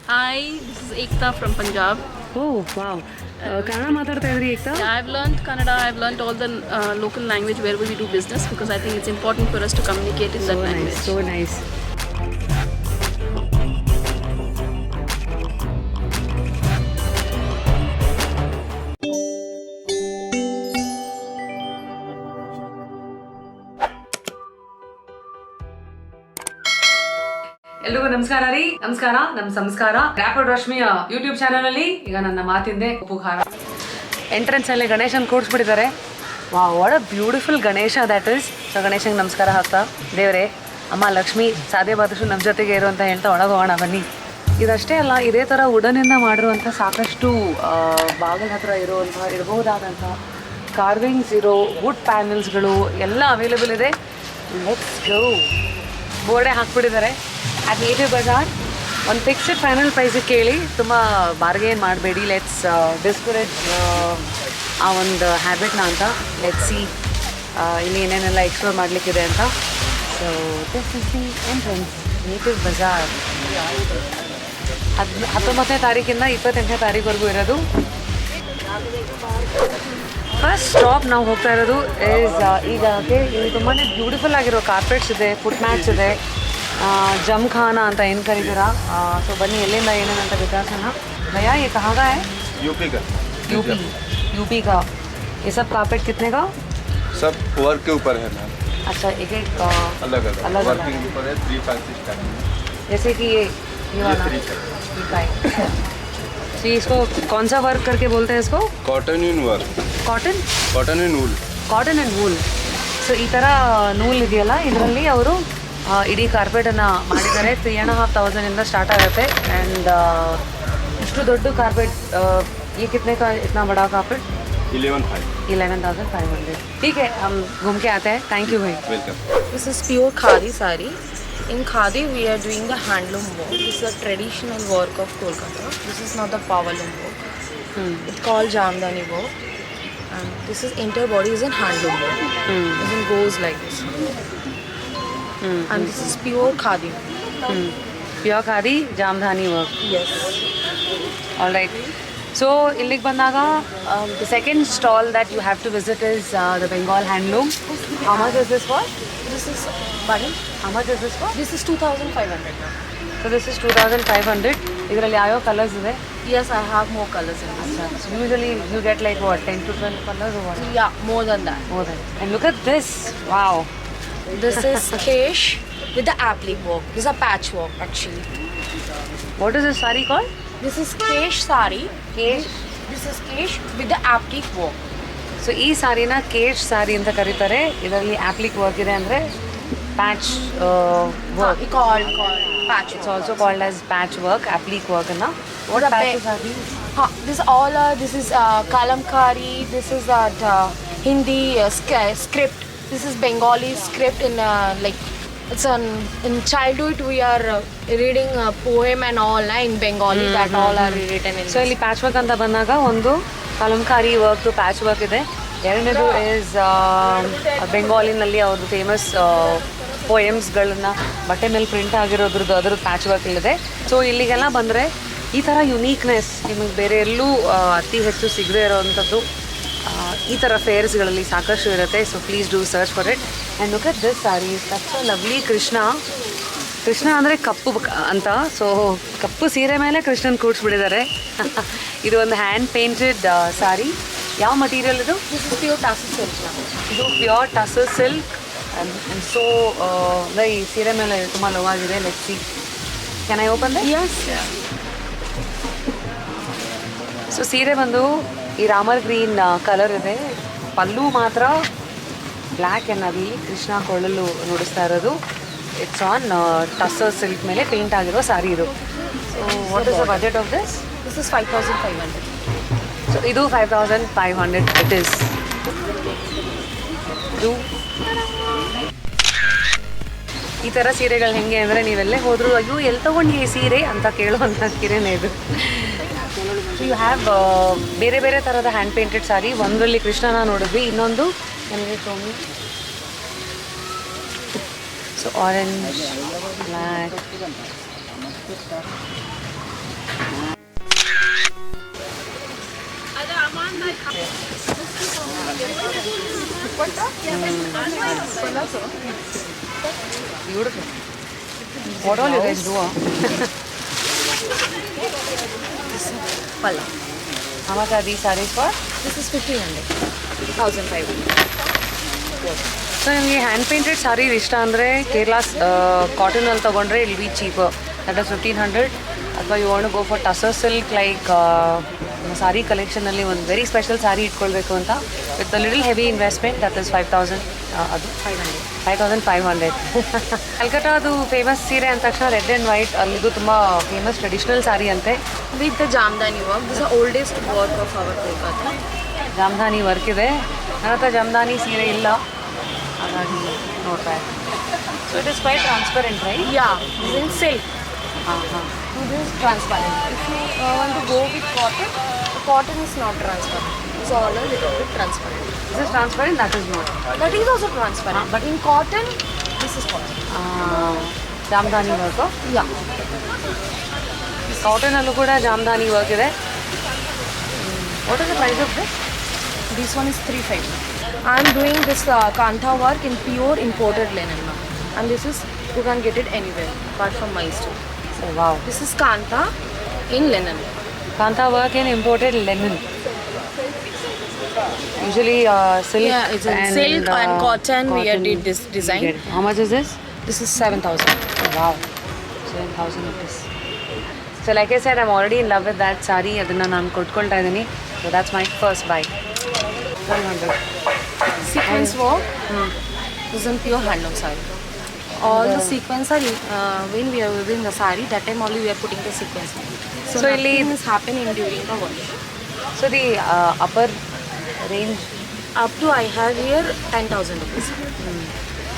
Hi, this is Ekta from Punjab. Oh, wow. Kannada ಮಾತಾಡ್ತಾ ಇದ್ರಿ Ekta? Yeah, I've learned Kannada. I've learned all the local language wherever we do business because I think it's important for us to communicate in that language. So nice. ಎಲ್ರಿಗೂ ನಮಸ್ಕಾರ ರೀ. ನಮಸ್ಕಾರ. ನಮ್ಮ ಸಂಸ್ಕಾರ rapid ರಶ್ಮಿಯ YouTube channel ಅಲ್ಲಿ ಈಗ ನನ್ನ ಮಾತಿಂದೆ ಉಪಹಾರ ಎಂಟ್ರೆನ್ಸ್ ಅಲ್ಲಿ ಗಣೇಶನ್ ಕೂಡಿಸ್ಬಿಟ್ಟಿದ್ದಾರೆ. Wow, what a beautiful Ganesha that is. So ಗಣೇಶಂಗೆ ನಮಸ್ಕಾರ ಹಾಕ್ತಾ, ದೇವರೇ ಅಮ್ಮ ಲಕ್ಷ್ಮಿ ಸಾಧ್ಯವಾದಷ್ಟು ನಮ್ಮ ಜೊತೆಗೆ ಇರು ಅಂತ ಹೇಳ್ತಾ ಒಳಗೋಣ ಬನ್ನಿ. ಇದಷ್ಟೇ ಅಲ್ಲ, ಇದೇ ಥರ ವುಡನಿಂದ ಮಾಡಿರುವಂಥ ಸಾಕಷ್ಟು ಬಾಗಿಲ ಹತ್ರ ಇರಬಹುದಾದಂಥ ಕಾರ್ವಿಂಗ್ಸ್ ಇರೋ ವುಡ್ ಪ್ಯಾನಲ್ಸ್ಗಳು ಎಲ್ಲ ಅವೈಲೇಬಲ್ ಇದೆ. Let's go. ಬೋರ್ಡೇ ಹಾಕ್ಬಿಟ್ಟಿದ್ದಾರೆ. ಅಟ್ ನೇಟಿವ್ ಬಜಾರ್ ಒಂದು ಫಿಕ್ಸ್ಡ್ ಫೈನಲ್ ಪ್ರೈಸಿಗೆ ಕೇಳಿ, ತುಂಬ ಬಾರ್ಗೇನ್ ಮಾಡಬೇಡಿ. ಲೆಟ್ಸ್ ಡಿಸ್ಕರೇಜ್ ಆ ಒಂದು ಹ್ಯಾಬಿಟ್ನ ಅಂತ. ಲೆಟ್ಸ್ ಸಿ ಇಲ್ಲಿ ಏನೇನೆಲ್ಲ ಎಕ್ಸ್ಪ್ಲೋರ್ ಮಾಡಲಿಕ್ಕಿದೆ ಅಂತ. So this is the entrance, native bazaar. 19ನೇ ತಾರೀಕಿಂದ 28ನೇ ತಾರೀಕುವರೆಗೂ ಇರೋದು. ಫಸ್ಟ್ ಸ್ಟಾಪ್ ನಾವು ಹೋಗ್ತಾ ಇರೋದು ಈಸ್ ಈಗ ಇಲ್ಲಿ ತುಂಬಾ ಬ್ಯೂಟಿಫುಲ್ ಆಗಿರೋ ಕಾರ್ಪೆಟ್ಸ್ ಇದೆ, ಫುಟ್ ಮ್ಯಾಟ್ಸ್ ಇದೆ, ಜಮ್ಖಾನ ಅಂತ ಏನು ಕರೀತೀರಾ. ಸೊ ಬನ್ನಿ ಎಲ್ಲಿಂದ ಏನೇನಂತ ವಿಚಾರಿಸೋಣ. भैया ये कहाँ का है? यूपी का। यूपी का. ये सब कारपेट कितने का? सब वर्क के ऊपर है मैम। अच्छा, एक एक अलग अलग वर्किंग के ऊपर है। 3 5 6 टाइम जैसे कि ये वाला 3 ठीक है. जी, इसको कौन सा वर्क करके बोलते हैं इसको? Cotton in work. Cotton in wool. Cotton and wool. So ಈ ಥರ ನೂಲ್ ಇದೆಯಲ್ಲ, ಇದರಲ್ಲಿ ಅವರು ಇಡೀ ಕಾರ್ಪೆಟನ್ನು ಮಾಡಿದ್ದಾರೆ. 3,500 ಸ್ಟಾರ್ಟ್ ಆಗುತ್ತೆ. ಆ್ಯಂಡ್ ಇಷ್ಟು ದೊಡ್ಡ ಕಾರ್ಪೆಟ್. ये कितने का इतना बड़ा कार्पेट? 11,500. ठीक है, हम घूम के आते हैं. थैंक यू भाई. Welcome. This is pure khadi sari. In khadi, we are doing the handloom work. This is a traditional work of Kolkata. This is not the powerloom work. It's called Jamdani work. And this is entire body is in handloom work. It goes like this. And this is pure khadi. Pure khadi Jamdani work. Yes. All right. So ಇಲ್ಲಿಗೆ ಬಂದಾಗ the second stall that you have to visit is the Bengal handloom. How much is this for? This is, pardon? How much is this for? This is 2,500 now. So this is 2,500. ಇದರಲ್ಲಿ ಯಾವ್ಯಾವ colours ಇದೆ? Yes, I have more colors in this. Usually you get like what 10 to 12 colours or what? Yeah, more than that. More than. And look at this. Wow. This is Kesh with the applique work. This is a patchwork actually. What is this saree called? This is Kesh sari. Kesh. This is Kesh with the applique work. So ಈ ಸಾರಿನ ಕೇಶ್ ಸಾರಿ ಅಂತ ಕರೀತಾರೆ. ಇದರಲ್ಲಿ appliqué work ಇದೆ, ಅಂದರೆ patch work. Called patch. It's also called as patch work, applique work na. What The patches are these? This all this is Kalamkari. This is Hindi script. This is Bengali script in like it's in childhood we are reading a poem and all in Bengali that all are written in. So ಇಲ್ಲಿ patch work ಅಂತ ಬಂದಾಗ ಒಂದು Kalamkari work, patch work ಇದೆ. ಎರಡನೇದು is ಬೆಂಗಾಲಿನಲ್ಲಿ ಅವ್ರದ್ದು famous ಪೋಯಮ್ಸ್ಗಳನ್ನ ಬಟ್ಟೆ ಮೇಲೆ print ಆಗಿರೋದ್ರದ್ದು ಅದರದ್ದು ಪ್ಯಾಚ್ ವರ್ಕ್ ಇಲ್ಲಿದೆ. ಸೊ ಇಲ್ಲಿಗೆಲ್ಲ ಬಂದರೆ ಈ ಥರ ಯುನೀಕ್ನೆಸ್ ನಿಮಗೆ ಬೇರೆ ಎಲ್ಲೂ ಅತಿ ಹೆಚ್ಚು ಸಿಗದೇ ಇರೋವಂಥದ್ದು ಈ ಥರ ಫೇರ್ಸ್ಗಳಲ್ಲಿ ಸಾಕಷ್ಟು ಇರುತ್ತೆ. So please do search for it. And look at this sorry, that's a lovely Krishna. Krishna ಅಂದರೆ ಕಪ್ಪು ಅಂತ. ಸೊ ಕಪ್ಪು ಸೀರೆ ಮೇಲೆ ಕೃಷ್ಣನ್ ಕೂಡಿಸ್ಬಿಟ್ಟಿದ್ದಾರೆ. ಇದು ಒಂದು ಹ್ಯಾಂಡ್ ಪೇಂಟೆಡ್ ಸಾರಿ. ಯಾವ ಮಟೀರಿಯಲ್ ಇದು? This is pure tassel silk. ಇದು pure tussar silk. And so ಈ ಸೀರೆ ಮೇಲೆ ತುಂಬ ಲವಾಗಿದೆ. Let's see, can I open that? Yes. So ಸೀರೆ ಬಂದು ಈ ರಾಮರ್ ಗ್ರೀನ್ ಕಲರ್ ಇದೆ. ಪಲ್ಲು ಮಾತ್ರ ಬ್ಲ್ಯಾಕ್ ಎನ್ನಲ್ಲಿ ಕೃಷ್ಣ ಕೊಳ್ಳಲು ನುಡಿಸ್ತಾ ಇರೋದು. ಇಟ್ಸ್ ಆನ್ ಟಸರ್ ಸಿಲ್ಕ್ ಮೇಲೆ ಪೇಂಟ್ ಆಗಿರೋ ಸಾರಿ ಇದು. So what is the budget of this? This is 5,500. So ಇದು 5,500 ಇಟ್ ಇಸ್. ಇದು ಈ ಥರ ಸೀರೆಗಳು ಹೆಂಗೆ ಅಂದರೆ ನೀವೆಲ್ಲೇ ಹೋದರೂ ಅಯ್ಯೋ ಎಲ್ಲಿ ತೊಗೊಂಡು ಈ ಸೀರೆ ಅಂತ ಕೇಳುವಂಥ ಸೀರೆನೇ ಇದು. ಸೊ ಯು ಹ್ಯಾವ್ ಬೇರೆ ಬೇರೆ ಥರದ ಹ್ಯಾಂಡ್ ಪೇಂಟೆಡ್ ಸಾರಿ. ಒಂದರಲ್ಲಿ ಕೃಷ್ಣನ ನೋಡಿದ್ವಿ, ಇನ್ನೊಂದು ನಮಗೆ to me. So orange, black, Beautiful. What all you guys do? Palla. How much are these sarees for? This is 1500. 1500. So ನಿಮಗೆ ಹ್ಯಾಂಡ್ ಪೇಂಟೆಡ್ ಸಾರಿ ಇಷ್ಟ ಅಂದರೆ ಕೇರಳ ಕಾಟನಲ್ಲಿ ತೊಗೊಂಡ್ರೆ ಇಲ್ ಬಿ ಚೀಪರ್ ದಟ್ ಇಸ್ 1500 ಅಥವಾ you want go for tussar silk like sari ಕಲೆಕ್ಷನಲ್ಲಿ ಒಂದು very special sari ಇಟ್ಕೊಳ್ಬೇಕು ಅಂತ with little heavy investment that is 5000 ಅದು 5500 ಕಲ್ಕಟ್ಟ ಅದು ಫೇಮಸ್ ಸೀರೆ ಅಂದ ತಕ್ಷಣ ರೆಡ್ ಆ್ಯಂಡ್ ವೈಟ್ ಅಲ್ಲಿದು ತುಂಬ ಫೇಮಸ್ ಟ್ರೆಡಿಷ್ನಲ್ ಸಾರಿ ಅಂತೆ With the Jamdani work. This is the oldest work of our Kolkata. Jamdani work ಇದೆ ನನ್ನ ಹತ್ರ ಜಾಮ್ದಾನಿ ಸೀರೆ ಇಲ್ಲ ಹಾಗಾಗಿ ನೋಡ್ತಾ so it is quite transparent right Yeah, this is in silk. ಹಾಂ ಹಾಂ So this is transparent. If you want to go with cotton, the cotton is not transparent. It's all a little bit transparent. This is transparent that is not That is also transparent. But in cotton, this is cotton. Jamdani work Yeah. ಕಾಟನಲ್ಲೂ ಕೂಡ Jamdani work ಇದೆ what is the price of this This one is 350. I'm doing this Kantha work in pure imported linen now. And this is, you can get it anywhere apart from my store. Wow This is Kantha in linen. Kantha work in imported linen usually silk Yeah, it's in silk and cotton. We did this design. How much is this This is 7,000. Wow 7000 rupees so like I said I am already in love with that sari ಅದನ್ನು ನಾನು ಕೊಟ್ಕೊಳ್ತಾ ಇದ್ದೀನಿ so that's my first buy 1200 Sequence work. This is in pure handloom saree. All the sequence are when we are weaving the saree, that time only we are putting the sequence. So So nothing ಇಲ್ಲಿ- is happening during the work. So the upper range Up to I have here 10,000 rupees.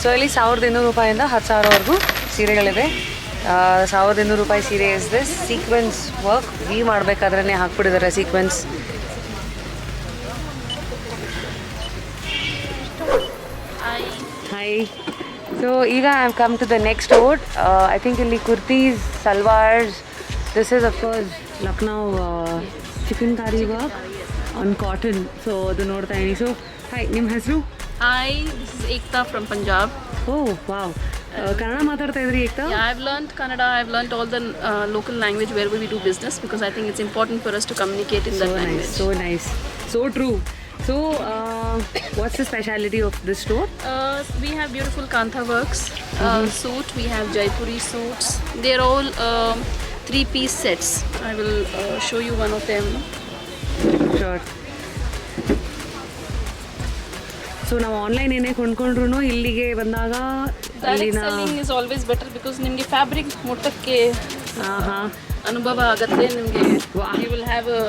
So ಇಲ್ಲಿ 1200 ರೂಪಾಯಿಂದ 10,000ವರೆಗೂ ಸೀರೆಗಳಿವೆ 1200 ರೂಪಾಯಿ ಸೀರೆ is this sequence work we ಮಾಡಬೇಕಾದ್ರೆ ಹಾಕ್ಬಿಟ್ಟಿದ್ದಾರೆ sequence hi so ಈಗ I have come to the next road I think ಇಲ್ಲಿ kurtis salwars this is of course Lucknow chikankari work on cotton so ಅದು ನೋಡ್ತಾ ಇದ್ದೀನಿ ಸೊ ಹಾಯ್ ನಿಮ್ಮ ಹೆಸರು Hi, this is Ekta from Punjab. Oh wow Kannada ಮಾತಾಡ್ತಾ ಇದ್ರಿ Ekta Yeah, I've learned Kannada. I've learned all the local language wherever we do business because I think it's important for us to communicate in that language. so nice so true so what's the speciality of this store We have beautiful Kantha works suit. We have Jaipuri suits. They're all three-piece sets. I will show you one of them. sure so ನಾವು online ಏನೇ ಕೊಂಡ್ಕೊಂಡ್ರು ಇಲ್ಲಿಗೆ ಬಂದಾಗ Direct ಅಲ್ಲಿನ selling is always better because ನಿಮಗೆ fabric ಮುಟ್ಟಕ್ಕೆ ಹಾಂ ಅನುಭವ ಆಗತ್ತೆ ನಿಮಗೆ. Wow. You will have a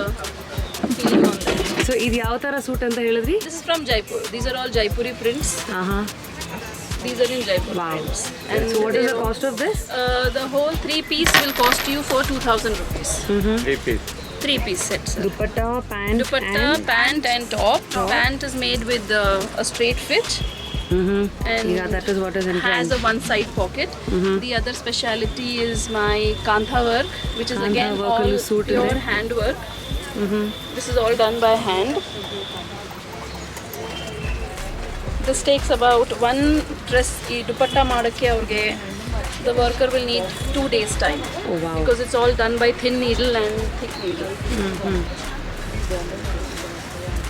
feeling on that. So ಇದು ಯಾವ ಥರ ಸೂಟ್ ಅಂತ ಹೇಳಿದ್ರಿ This is from Jaipur. These are all Jaipuri prints. ಹಾಂ ಹಾಂ These are in Jaipur prints. And so what is the they- cost of this? The whole three-piece will cost you for 2,000 rupees. 3 piece. Three-piece set, sir. Dupatta, pant Dupatta, and pant and top. Pant is made with a straight fit and yeah, that is what is in has trend. a one-side pocket. The other speciality is my Kantha work, which is Kantha again work all will suit pure ಇದೆ. hand work. This is all done by hand. This takes about one dress ಈ dupatta ಮಾಡಕ್ಕೆ ಅವ್ರಿಗೆ the worker will need 2 days time. Oh wow. Because it's all done by thin needle and thick needle.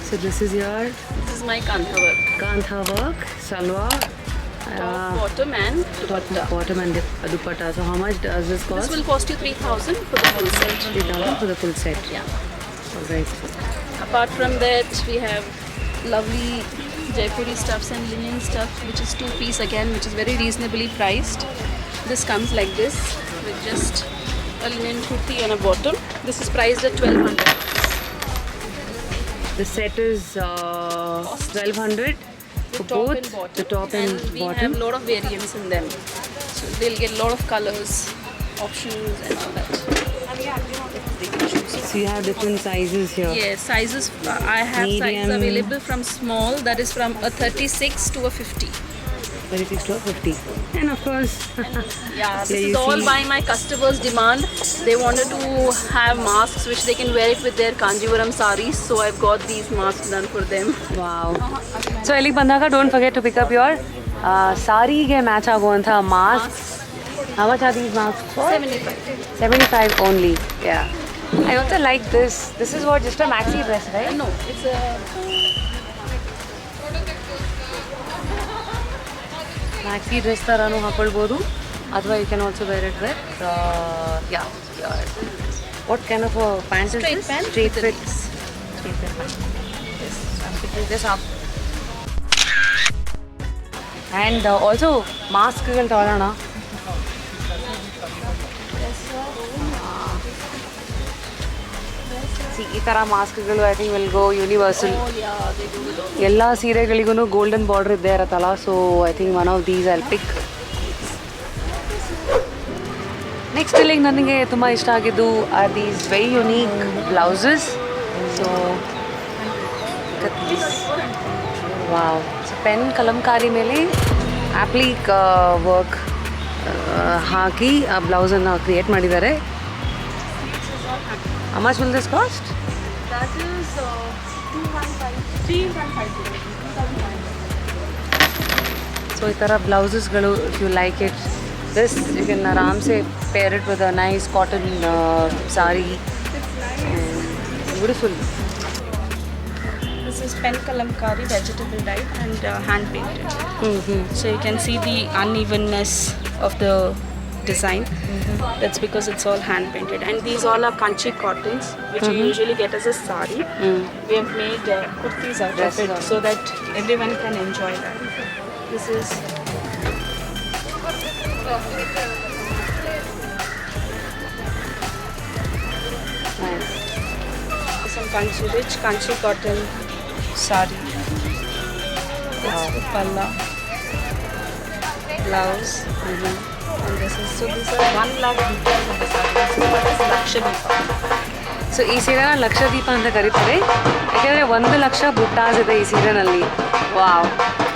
So this is your This is my Kantha work. Kantha work, salwar, Top, bottom and dupatta. bottom and dupatta. So how much does this This cost? will cost you 3,000 for the full set. 3,000 for the full set. Yeah. All right. Apart from that, we have lovely Jaipuri stuffs and linen stuff, which is two-piece again, which is very reasonably priced. This comes like this with just a linen kurti and a bottom. This is priced at 1,200. The set is 1,200 for Top both and bottom. the top and we bottom. have a lot of variants in them. So they'll get a lot of colors, options and all that. So you have different sizes here. Yes, sizes. I have sizes Medium. available from small, that is from a 36 to a 50. 36 to 50. And of course, Yeah, this you is all see- by my customers' demand. They wanted to have masks which they can wear it with their Kanjivaram saris. So I've got these masks done for them. wow. So ಇಲ್ಲಿಗೆ ಬಂದಾಗ don't forget to pick up your ಸಾರಿಗೆ match ಆಗುವಂಥ mask. How much are these masks for? 75. 75 only. Yeah. I also like this. This is what, just a maxi dress, right? No, it's a maxi dress ಥರನೂ ಹಾಕೊಳ್ಬೋದು ಅಥವಾ you can also wear it with what kind of pant straight pant straight with fit this. Straight fit pant this up and also ಮಾಸ್ಕ್ಗಳು ತಗೊಳ್ಳೋಣ. ಈ ಥರ ಮಾಸ್ಕ್ಗಳು I think will go universal. Oh yeah, they do it all. ಎಲ್ಲ ಸೀರೆಗಳಿಗೂ golden border ಇದ್ದೇ ಇರತ್ತಲ್ಲ, so I think one of these I'll pick. Next ಇಲ್ಲಿಗೆ ನನಗೆ ತುಂಬ ಇಷ್ಟ ಆಗಿದ್ದು are these very unique blouses. So wow, so pen kalamkari ಮೇಲೆ applique work ಹಾಕಿ ಆ ಬ್ಲೌಸನ್ನು ಕ್ರಿಯೇಟ್ ಮಾಡಿದ್ದಾರೆ. How much will this cost? That is 3,150. So ಈ ಥರ ಬ್ಲೌಸಸ್ಗಳು if you like it this you can ಆರಾಮ್ಸೆ pair it with a nice cotton sari. Beautiful. This is pen kalamkari vegetable dye and hand painted. So you can see the unevenness of the design. That's because it's all hand painted. And these all are kanchi cottons, which you usually get as a sari. We have made kurtis out of Dresses it out. so that everyone can enjoy that. This is Nice. some kanchi, rich kanchi cotton sari. That's the palla, blouse. And this is, so these are 1 lakh details of the sari. So what is Lakshadweepa? So ಈ ಸೀರೆನ ಲಕ್ಷದೀಪ ಅಂತ ಕರೀತಾರೆ ಯಾಕೆಂದರೆ 1,00,000 ಬುಟ್ಟಾಸ್ ಇದೆ ಈ ಸೀರೆನಲ್ಲಿ. Wow,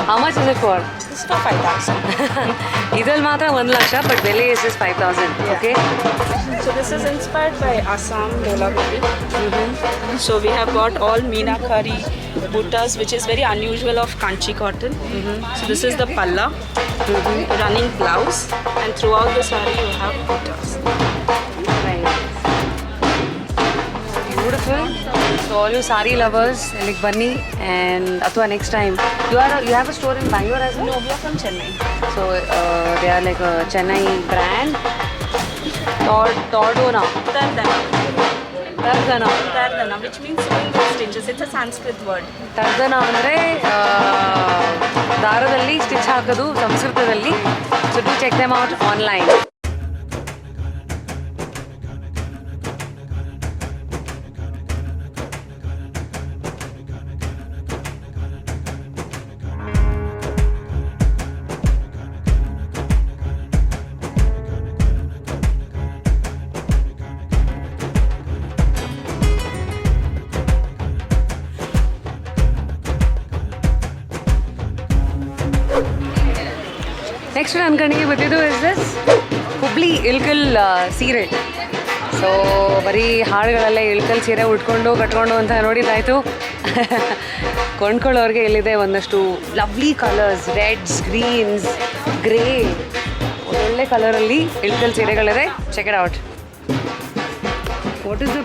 how much is it for? This is for 5,000. ಇದ್ರಲ್ಲಿ ಮಾತ್ರ 1,00,000 ಬಟ್ ಬೆಲೆ is 5,000. Okay. So this is inspired by Assam Dholaguri. So we have got all Meenakari buttas, which is very unusual of Kanchi cotton. So this is the palla, running blouse, and throughout the saree you have buttas. Beautiful. So all you sari lovers ಇಲ್ಲಿಗೆ ಬನ್ನಿ and ಅಥವಾ next time you have a store in Bangalore as No, we are from Chennai. So they are like Chennai brand Tordona. Tardana, which means sewing with stitches. It's a Sanskrit word. Tardana ಅಂದರೆ ದಾರದಲ್ಲಿ stitch ಹಾಕೋದು ಸಂಸ್ಕೃತದಲ್ಲಿ. So do check them out online. Next ನನ್ನ ಕಣ್ಣಿಗೆ ಬಂದಿದ್ದು is this Hubli Ilkal ಸೀರೆ. So ಬರೀ ಹಾಡುಗಳಲ್ಲೇ ಇಳ್ಕಲ್ ಸೀರೆ ಉಟ್ಕೊಂಡು ಕಟ್ಕೊಂಡು ಅಂತ ನೋಡಿದ್ದಾಯಿತು. ಕೊಂಡ್ಕೊಳ್ಳೋರಿಗೆ ಇಲ್ಲಿದೆ ಒಂದಷ್ಟು lovely colours, reds, greens, grey, ಒಳ್ಳೊಳ್ಳೆ ಕಲರಲ್ಲಿ ಇಳ್ಕಲ್ ಸೀರೆಗಳಿದೆ. Check it out. What is the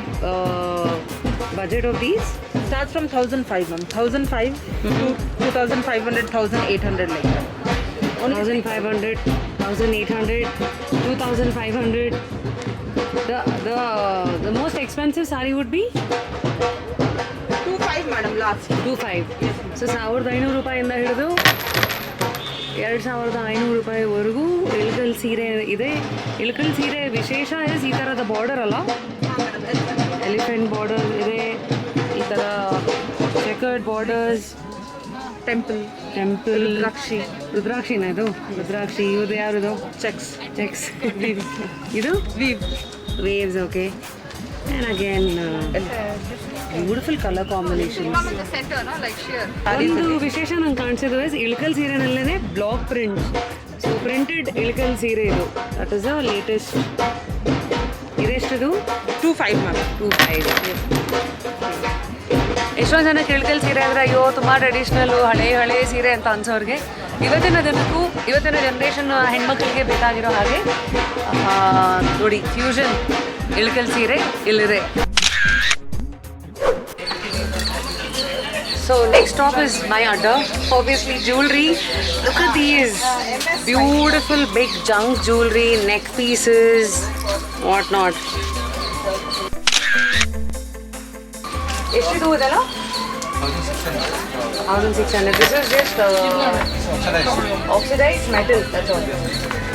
budget of these? Starts from 1,500, ma'am. 1,500 to 2,500, 1,800 like that. 1,500, 1,800, 2,500. The most expensive saree would be 2,500, madam, last. 2,500. So 1,500 ರೂಪಾಯಿಂದ ಹಿಡಿದು 2,500 ರೂಪಾಯಿವರೆಗೂ ಇಳ್ಕಲ್ ಸೀರೆ ಇದೆ. ಇಳ್ಕಲ್ ಸೀರೆ ವಿಶೇಷ ಇಸ್ ಈ ಥರದ ಬಾರ್ಡರ್ ಅಲ್ಲ, ಎಲಿಫೆಂಟ್ ಬಾರ್ಡರ್ ಇದೆ, ಈ ಥರ ಚೆಕರ್ಡ್ ಬಾರ್ಡರ್ಸ್, Temple, ರುದ್ರಾಕ್ಷಿನ ಇದು ರುದ್ರಾಕ್ಷಿ. ಇವ್ರದ್ದು ಯಾವುದು? ಚೆಕ್ಸ್. ಇದು weave. Weaves. Okay. And again, beautiful colour combination. ಒಂದು ವಿಶೇಷ ನಂಗೆ ಕಾಣಿಸಿದ್ದು ಇಳ್ಕಲ್ ಸೀರೆನಲ್ಲೇ block print. So printed Ilkal ಸೀರೆ ಇದು. That is a latest. ಇದೆಷ್ಟದು? 2.5 ಮ್ಯಾಮ್. 2.5. ಎಷ್ಟೊಂದು ಜನಕ್ಕೆ ಇಳ್ಕಲ್ ಸೀರೆ ಅಂದರೆ ಅಯ್ಯೋ ತುಂಬ ಟ್ರೆಡಿಷ್ನಲ್ಲು ಹಳೆ ಸೀರೆ ಅಂತ ಅನ್ಸೋರಿಗೆ ಇವತ್ತಿನ ಜನಕ್ಕೂ ಇವತ್ತಿನ ಜನ್ರೇಷನ್ ಹೆಣ್ಮಕ್ಳಿಗೆ ಬೇಕಾಗಿರೋ ಹಾಗೆ ನೋಡಿ ಫ್ಯೂಷನ್ ಇಳ್ಕಲ್ ಸೀರೆ ಇಲ್ಲಿದೆ. So next stop is my adda. Obviously jewelry. Look at these beautiful big junk jewelry, neck pieces, whatnot. Eshtidu idella? 1600. This is just oxidized metal. That's all.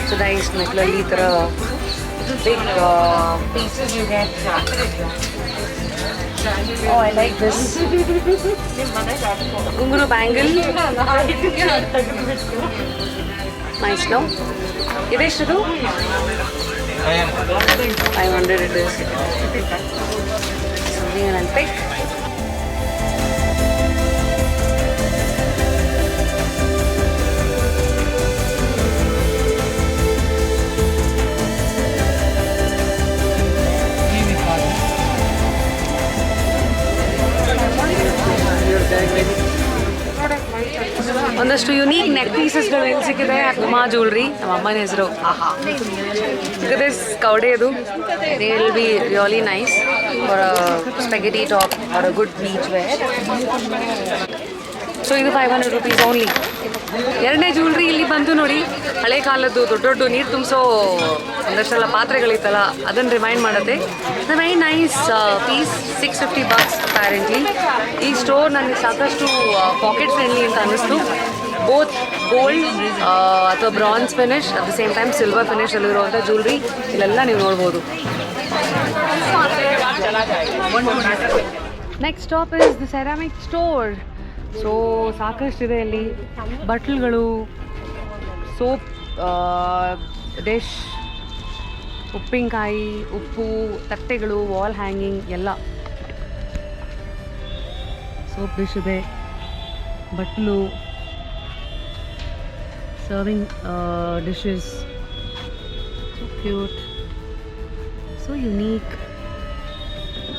Oxidized metal. Alli tara big pieces you get. Oh, I like this. Gunguru bangle. Nice, no? Ideshtu? 500 it is. Something I'll pick. ಒಂದಷ್ಟು unique neck ಪೀಸಸ್ಗಳು ಎಲ್ಲಿ ಸಿಕ್ಕಿದೆ. Uma jewellery, ನಮ್ಮ ಅಮ್ಮನ ಹೆಸರು. ಸಿಕ್ಕಿದೆ ಕವಡೆ ಅದು. They will be really nice for a spaghetti top or a good beach wear. So ಇದು 500 rupees ಓನ್ಲಿ. ಎರಡನೇ ಜ್ಯುವೆಲ್ರಿ ಇಲ್ಲಿ ಬಂದು ನೋಡಿ, ಹಳೆ ಕಾಲದ್ದು ದೊಡ್ಡ ನೀರು ತುಂಬಿಸೋ ಒಂದಷ್ಟೆಲ್ಲ ಪಾತ್ರೆಗಳಿತ್ತಲ್ಲ ಅದನ್ನು ರಿಮೈಂಡ್ ಮಾಡುತ್ತೆ. The very nice piece. $650 apparently. ಈ ಸ್ಟೋರ್ ನನಗೆ ಸಾಕಷ್ಟು ಪಾಕೆಟ್ ಫ್ರೆಂಡ್ಲಿ ಅಂತ ಅನ್ನಿಸ್ತು. ಬೋತ್ ಗೋಲ್ಡ್ ಅಥವಾ bronze finish at the same time silver finish ಅಲ್ಲಿರುವಂಥ ಜ್ಯುವೆಲ್ರಿ ಇಲ್ಲೆಲ್ಲ ನೀವು ನೋಡ್ಬೋದು. Next stop is the ceramic store. So ಸಾಕಷ್ಟಿದೆ ಅಲ್ಲಿ. ಬಟ್ಲುಗಳು, ಸೋಪ್, ಡಿಶ್, ಉಪ್ಪಿನಕಾಯಿ, ಉಪ್ಪು, ತಟ್ಟೆಗಳು, ವಾಲ್ ಹ್ಯಾಂಗಿಂಗ್ ಎಲ್ಲ. ಸೋಪ್ ಡಿಶ್ ಇದೆ, ಬಟ್ಲು, serving dishes. So cute, so unique.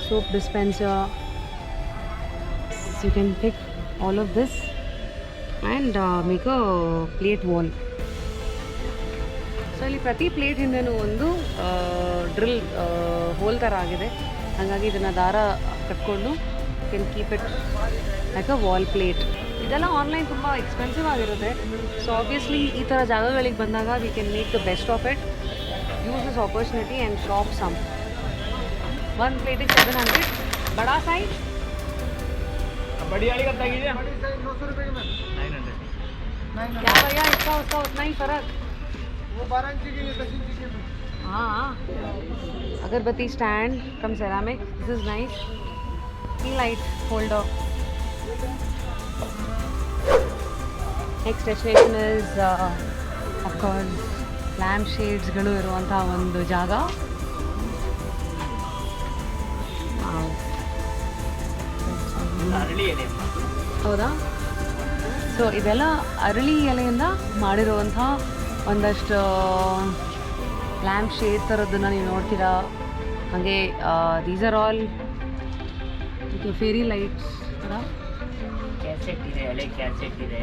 soap dispenser. So you can pick all of this and make a plate wall. So ಇಲ್ಲಿ ಪ್ರತಿ ಪ್ಲೇಟ್ ಹಿಂದೆನೂ ಒಂದು ಡ್ರಿಲ್ ಹೋಲ್ ಥರ ಆಗಿದೆ. ಹಾಗಾಗಿ ಇದನ್ನು ದಾರ ಕಟ್ಕೊಂಡು can keep it like a wall plate. ಇದೆಲ್ಲ ಆನ್ಲೈನ್ ತುಂಬ ಎಕ್ಸ್ಪೆನ್ಸಿವ್ ಆಗಿರುತ್ತೆ. ಸೊ ಆಬ್ವಿಯಸ್ಲಿ ಈ ಥರ ಜಾಗಗಳಿಗೆ ಬಂದಾಗ we can make the best of it, use this opportunity and shop some. ಒಂದು ಪ್ಲೇಟಿಗೆ 700. ಬಡಾ ಸೈಜ್ बड़ी वाली कब तक है? क्या भैया इसका उसका उतना ही फर्क? वो 12 इंच की 10 इंच की। हाँ, अगरबत्ती stand from ceramic. This is nice. की light holder. Next destination is of course lamp shades ಗಳು ಇರುವಂತ ಒಂದು ಜಾಗ. ಹೌದಾ? ಸೊ ಇದೆಲ್ಲ ಅರಳಿ ಎಲೆಯಿಂದ ಮಾಡಿರುವಂಥ ಒಂದಷ್ಟು ಲ್ಯಾಂಪ್ ಶೇಡ್ ಥರದ್ದನ್ನು ನೀವು ನೋಡ್ತೀರಾ. ಹಾಗೆ these are all fairy lights ಥರ. ಕ್ಯಾಸೆಟ್ ಇದೆ, ಹಳೆ ಕ್ಯಾಸೆಟ್ ಇದೆ.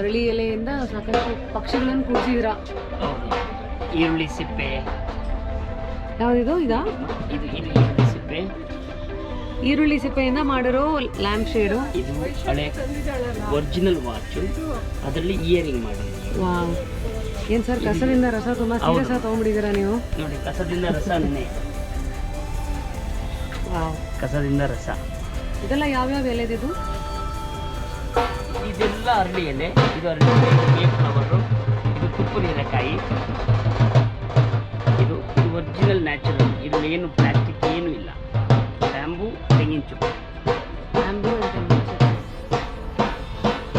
ಅರಳಿ ಎಲೆಯಿಂದ ಸಾಕಷ್ಟು ಪಕ್ಷಿಗಳನ್ನು ಕೂರಿಸಿದ್ದೀರಾ. ಈರುಳ್ಳಿ ಸಿಪ್ಪೆ. ಯಾವುದಿದು? ಇದಾ? ಇದು ಈರುಳ್ಳಿ ಸಿಪ್ಪೆ. ಈರುಳ್ಳಿ ಸಿಪ್ಪೆಯಿಂದ ಮಾಡಿರೋ ಲ್ಯಾಂಪ್ ಶೇಡು. ಇದು ಹಳೆ ಒರಿಜಿನಲ್ ವಾಚು, ಅದರಲ್ಲಿ ಇಯರಿಂಗ್ ಮಾಡಿದ್ದೀವಿ. ವಾವ್, ಏನು ಸರ್ ಕಸದಿಂದ ರಸ ತುಂಬ ಸೀರಿಯಸ್ ಆಗಿ ತೊಗೊಂಡ್ಬಿಟ್ಟಿದ್ದೀರಾ ನೀವು. ನೋಡಿ, ಕಸದಿಂದ ರಸನೇ. ವಾವ್, ಕಸದಿಂದ ರಸ. ಇದೆಲ್ಲ ಯಾವ್ಯಾವ ಎಲೆದಿದು? ಇದೆಲ್ಲ ಅರಳಿ ಎಲೆ. ಇದು ಅರಳಿ ಎಲೆ, ಫ್ಲವರು. ಇದು ತುಪ್ಪದ ಎಲೆಕಾಯಿ. ಇದು ಒರಿಜಿನಲ್ ನ್ಯಾಚುರಲ್. ಇದರಲ್ಲಿ ಏನು ಪ್ಲಾಸ್ಟಿಕ್ ಏನೂ ಇಲ್ಲ. ಬ್ಯಾಂಬೂ, ತೆಂಗಿನ ಚುಪ್ಪು. ಬ್ಯಾಂಬೂ ಅಂತ.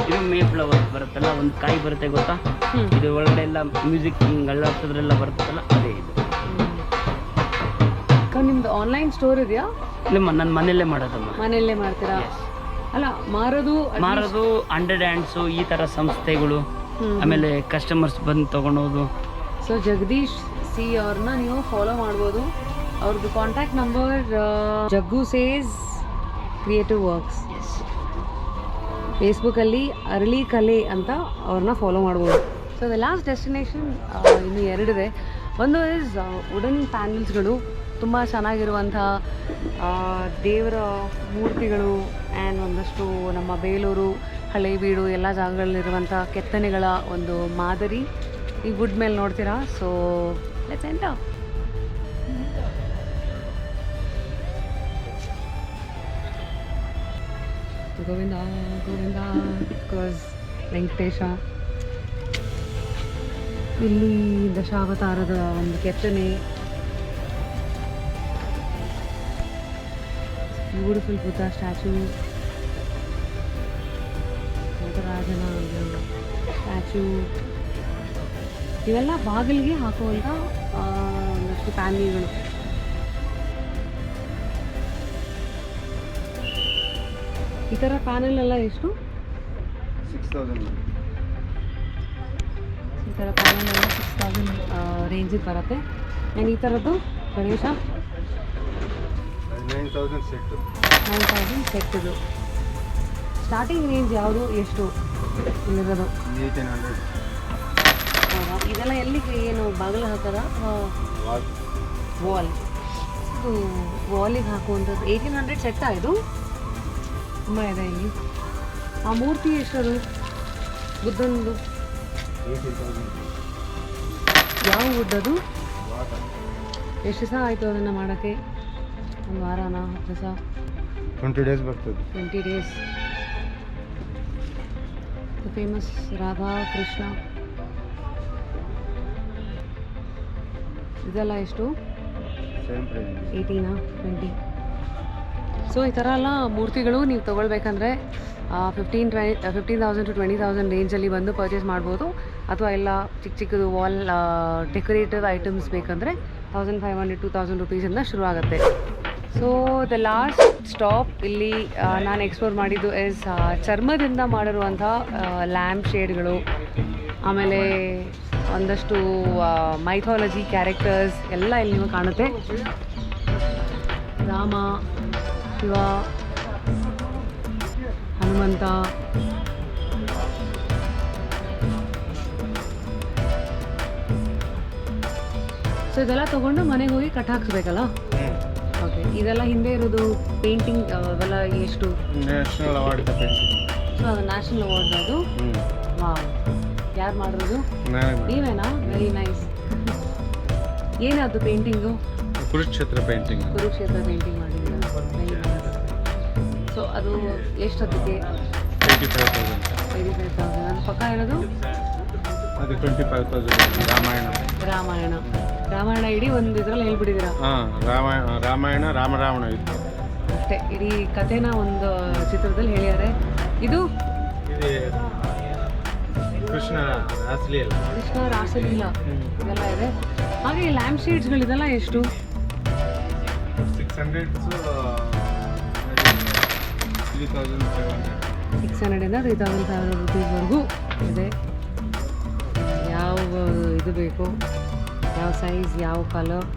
ಇದು ಮೇ ಫ್ಲವರ್ ಬರುತ್ತಲ್ಲ, ಒಂದು ಕಾಯಿ ಬರುತ್ತೆ ಗೊತ್ತಾ? ಇದು ಒಳಗಡೆ ಎಲ್ಲ ಮ್ಯೂಸಿಕ್ ಹಿಂಗೆ ಅಳ್ಳಾಡ್ತಿದ್ರೆಲ್ಲ ಬರ್ತದಲ್ಲ ಅದೇ ಇದು. ನಿಮ್ದು ಆನ್ಲೈನ್ ಸ್ಟೋರ್ ಇದೆಯಾ? ಇಲ್ಲ ನನ್ನ ಮನೆಯಲ್ಲೇ ಮಾಡೋದಮ್ಮ. ಮನೆಯಲ್ಲೇ ಮಾಡ್ತೀರಾ? ಅಲ್ಲ ಮಾರೋದು ಮಾರೋದು 100 ಹ್ಯಾಂಡ್ಸು ಈ ಥರ ಸಂಸ್ಥೆಗಳು, ಆಮೇಲೆ ಕಸ್ಟಮರ್ಸ್ ಬಂದು ತೊಗೊಳೋದು. ಸೊ ಜಗದೀಶ್ ಸಿ ಅವ್ರನ್ನ ನೀವು ಫಾಲೋ ಮಾಡ್ಬೋದು. ಅವ್ರದ್ದು ಕಾಂಟ್ಯಾಕ್ಟ್ ನಂಬರ್ ಜಗ್ಗು ಸೇಸ್ ಕ್ರಿಯೇಟಿವ್ ವರ್ಕ್ಸ್. ಫೇಸ್ಬುಕ್ಕಲ್ಲಿ ಅರಳಿ ಕಲೆ ಅಂತ ಅವ್ರನ್ನ ಫಾಲೋ ಮಾಡ್ಬೋದು. ಸೊ ದ ಲಾಸ್ಟ್ ಡೆಸ್ಟಿನೇಷನ್ ಇನ್ನು 2 ಇದೆ. ಒಂದು ಇಸ್ ವುಡನ್ ಪ್ಯಾನಲ್ಸ್ಗಳು, ತುಂಬ ಚೆನ್ನಾಗಿರುವಂಥ ದೇವರ ಮೂರ್ತಿಗಳು ಆ್ಯಂಡ್ ಒಂದಷ್ಟು ನಮ್ಮ ಬೇಲೂರು, ಹಳೇಬೀಡು ಎಲ್ಲ ಜಾಗಗಳಲ್ಲಿರುವಂಥ ಕೆತ್ತನೆಗಳ ಒಂದು ಮಾದರಿ ಈ ವುಡ್ ಮೇಲೆ ನೋಡ್ತೀರಾ. So let's enter. Govinda Govinda because Venkatesha. ಇಲ್ಲಿ ದಶಾವತಾರದ ಒಂದು ಕೆತ್ತನೆ, ಬ್ಯೂಟಿಫುಲ್ ಬುದ್ಧ ಸ್ಟ್ಯಾಚು, ರಾಜನ ಸ್ಟ್ಯಾಚು, ಇವೆಲ್ಲ ಬಾಗಿಲಿಗೆ ಹಾಕುವಂಥ ಒಂದಷ್ಟು ಪ್ಯಾನಲ್ಗಳು. ಈ ಥರ ಪ್ಯಾನಲ್ ಎಲ್ಲ ಎಷ್ಟು? 6000. ಈ ಥರ ಪ್ಯಾನಲ್ ಎಲ್ಲ 6000 ರೇಂಜಿಗೆ ಬರುತ್ತೆ. ಆ್ಯಂಡ್ ಈ ಥರದ್ದು ಗಣೇಶ 9000 ಸೆಟ್. 9000 ಸೆಟ್ಟಿದು. ಸ್ಟಾರ್ಟಿಂಗ್ ರೇಂಜ್ ಯಾವುದು, ಎಷ್ಟು ಇಲ್ಲಿರೋದು? 1800. ಹೌದಾ? ಇದೆಲ್ಲ ಎಲ್ಲಿಗೆ ಏನು ಬಾಗಿಲು ಹಾಕೋದ? ವಾಲ್. ಇದು ವಾಲಿಗೆ ಹಾಕುವಂಥದ್ದು 1800 ಸೆಟ್ಟಾ ಇದು? ತುಂಬ ಇದೆ ಇಲ್ಲಿ. ಆ ಮೂರ್ತಿ ಎಷ್ಟದು ಬುದ್ಧನದು? 8000. ಯಾವ ವುಡ್ ಅದು? ಎಷ್ಟು ದಿವಸ ಆಯಿತು ಅದನ್ನು ಮಾಡೋಕ್ಕೆ? ಒಂದು ವಾರನಾ, 10 ದಿವಸ? 20 days ಬರ್ತದೆ. 20 days. ಫೇಮಸ್ ರಾಧಾ ಕೃಷ್ಣ. ಇದೆಲ್ಲ ಎಷ್ಟು? Same price. 18 20. ಸೊ ಈ ಥರ ಎಲ್ಲ ಮೂರ್ತಿಗಳು ನೀವು ತೊಗೊಳ್ಬೇಕಂದ್ರೆ 15,000 to 20,000 ರೇಂಜಲ್ಲಿ ಬಂದು ಪರ್ಚೇಸ್ ಮಾಡ್ಬೋದು. ಅಥವಾ ಎಲ್ಲ ಚಿಕ್ಕ ಚಿಕ್ಕದು ವಾಲ್ ಡೆಕೋರೇಟಿವ್ ಐಟಮ್ಸ್ ಬೇಕಂದರೆ 1500 to 2000 ರುಪೀಸಿಂದ ಶುರು ಆಗುತ್ತೆ. ಸೊ ದ ಲಾಸ್ಟ್ ಸ್ಟಾಪ್ ಇಲ್ಲಿ ನಾನು ಎಕ್ಸ್ಪ್ಲೋರ್ ಮಾಡಿದ್ದು ಇಸ್ ಚರ್ಮದಿಂದ ಮಾಡಿರುವಂಥ ಲ್ಯಾಂಪ್ ಶೇಡ್ಗಳು, ಆಮೇಲೆ ಒಂದಷ್ಟು ಮೈಥಾಲಜಿ ಕ್ಯಾರೆಕ್ಟರ್ಸ್ ಎಲ್ಲ ಇಲ್ಲಿ ನಿಮಗೆ ಕಾಣುತ್ತೆ. ರಾಮ, ಶಿವ, ಹನುಮಂತ, ಸೊ ಇದೆಲ್ಲ ತೊಗೊಂಡು ಮನೆಗೆ ಹೋಗಿ ಕಟ್ ಹಾಕ್ಸ್ಬೇಕಲ್ಲ? ಓಕೆ. ಇದೆಲ್ಲ ಹಿಂದೆ ಇರೋದು ಪೇಂಟಿಂಗ್ ಅವೆಲ್ಲ ಎಷ್ಟು? National award painting. ಸೊ ಅದು ನ್ಯಾಷನಲ್ ಅವಾರ್ಡ್ ಅದು? ವಾವ್. ಯಾರು ಮಾಡಿರೋದು? ನೀವೇನಾ? Very nice. ಏನದು painting? Kurukshetra painting. Kurukshetra painting ಮಾಡಿದ್ದೀರಾ? Very nice. ಸೊ ಅದು ಎಷ್ಟು ಅದಕ್ಕೆ? 85,000. 85,000. ಅದು ಪಕ್ಕ ಇರೋದು? ಅದು 25,000. ರಾಮಾಯಣ ಇಡೀ ಒಂದು ಇದರಲ್ಲಿ ಹೇಳ್ಬಿಟ್ಟಿದ್ದೀರಾ? ಹಾಂ, ರಾಮಾಯಣ ರಾಮರಾವಣ ಇತ್ತು ಅಷ್ಟೇ. ಇಡೀ ಕಥೆನ ಒಂದು ಚಿತ್ರದಲ್ಲಿ ಹೇಳಿದ್ದಾರೆ. ಇದು ಕೃಷ್ಣ ರಾಸಲೀಲ. ಕೃಷ್ಣ ರಾಸಲೀಲ ಇದೆಲ್ಲ ಇದೆ. ಹಾಗೆ ಲ್ಯಾಂಪ್ ಶೇಡ್ಸ್ಗಳು ಇದೆಲ್ಲ ಎಷ್ಟು? 600 600ಇಂದ 3,500 ರುಪೀಸ್ವರೆಗೂ ಇದೆ. ಯಾವ ಇದು ಬೇಕು, ಯಾವ ಸೈಜ್, ಯಾವ ಕಲರ್.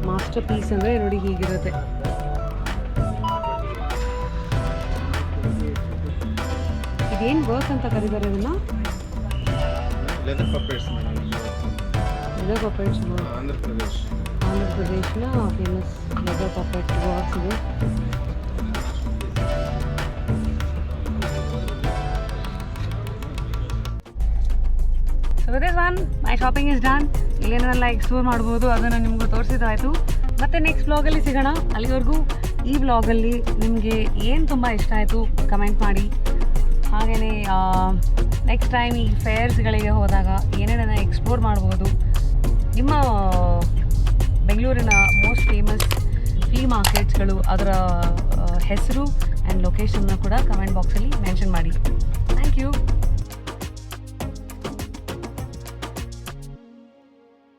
ಮಾಸ್ಟರ್ ಪೀಸ್ ಅಂದರೆ ನೋಡಿ ಹೀಗಿರುತ್ತೆ. ಇದೇನು ವರ್ಕ್ ಅಂತ ಕರೀತಾರೆ ಇದನ್ನು? Leather puppets. Leather puppets work. Andhra ಪ್ರದೇಶನ ಫೇಮಸ್ ಲೆದರ್ ಪಪೆಟ್ ವರ್ಕ್ಸ್ ಇದು. So with this one my shopping is done. ಇಲ್ಲೇನೆಲ್ಲ ಎಕ್ಸ್ಪ್ಲೋರ್ ಮಾಡ್ಬೋದು, ಅದನ್ನು ನಿಮಗೂ ತೋರಿಸಿದಾಯಿತು. ಮತ್ತೆ ನೆಕ್ಸ್ಟ್ ವ್ಲಾಗಲ್ಲಿ ಸಿಗೋಣ. ಅಲ್ಲಿವರೆಗೂ ಈ ವ್ಲಾಗಲ್ಲಿ ನಿಮಗೆ ಏನು ತುಂಬ ಇಷ್ಟ ಆಯಿತು ಕಮೆಂಟ್ ಮಾಡಿ. ಹಾಗೆಯೇ ನೆಕ್ಸ್ಟ್ ಟೈಮ್ ಈ ಫೇರ್ಸ್ಗಳಿಗೆ ಹೋದಾಗ ಏನೇನನ್ನು ಎಕ್ಸ್ಪ್ಲೋರ್ ಮಾಡ್ಬೋದು, ನಿಮ್ಮ ಬೆಂಗಳೂರಿನ ಮೋಸ್ಟ್ ಫೇಮಸ್ ಫ್ಲೀ ಮಾರ್ಕೆಟ್ಸ್ಗಳು, ಅದರ ಹೆಸರು ಆ್ಯಂಡ್ ಲೊಕೇಶನ್ನ ಕೂಡ ಕಮೆಂಟ್ ಬಾಕ್ಸಲ್ಲಿ ಮೆನ್ಷನ್ ಮಾಡಿ. Thank you.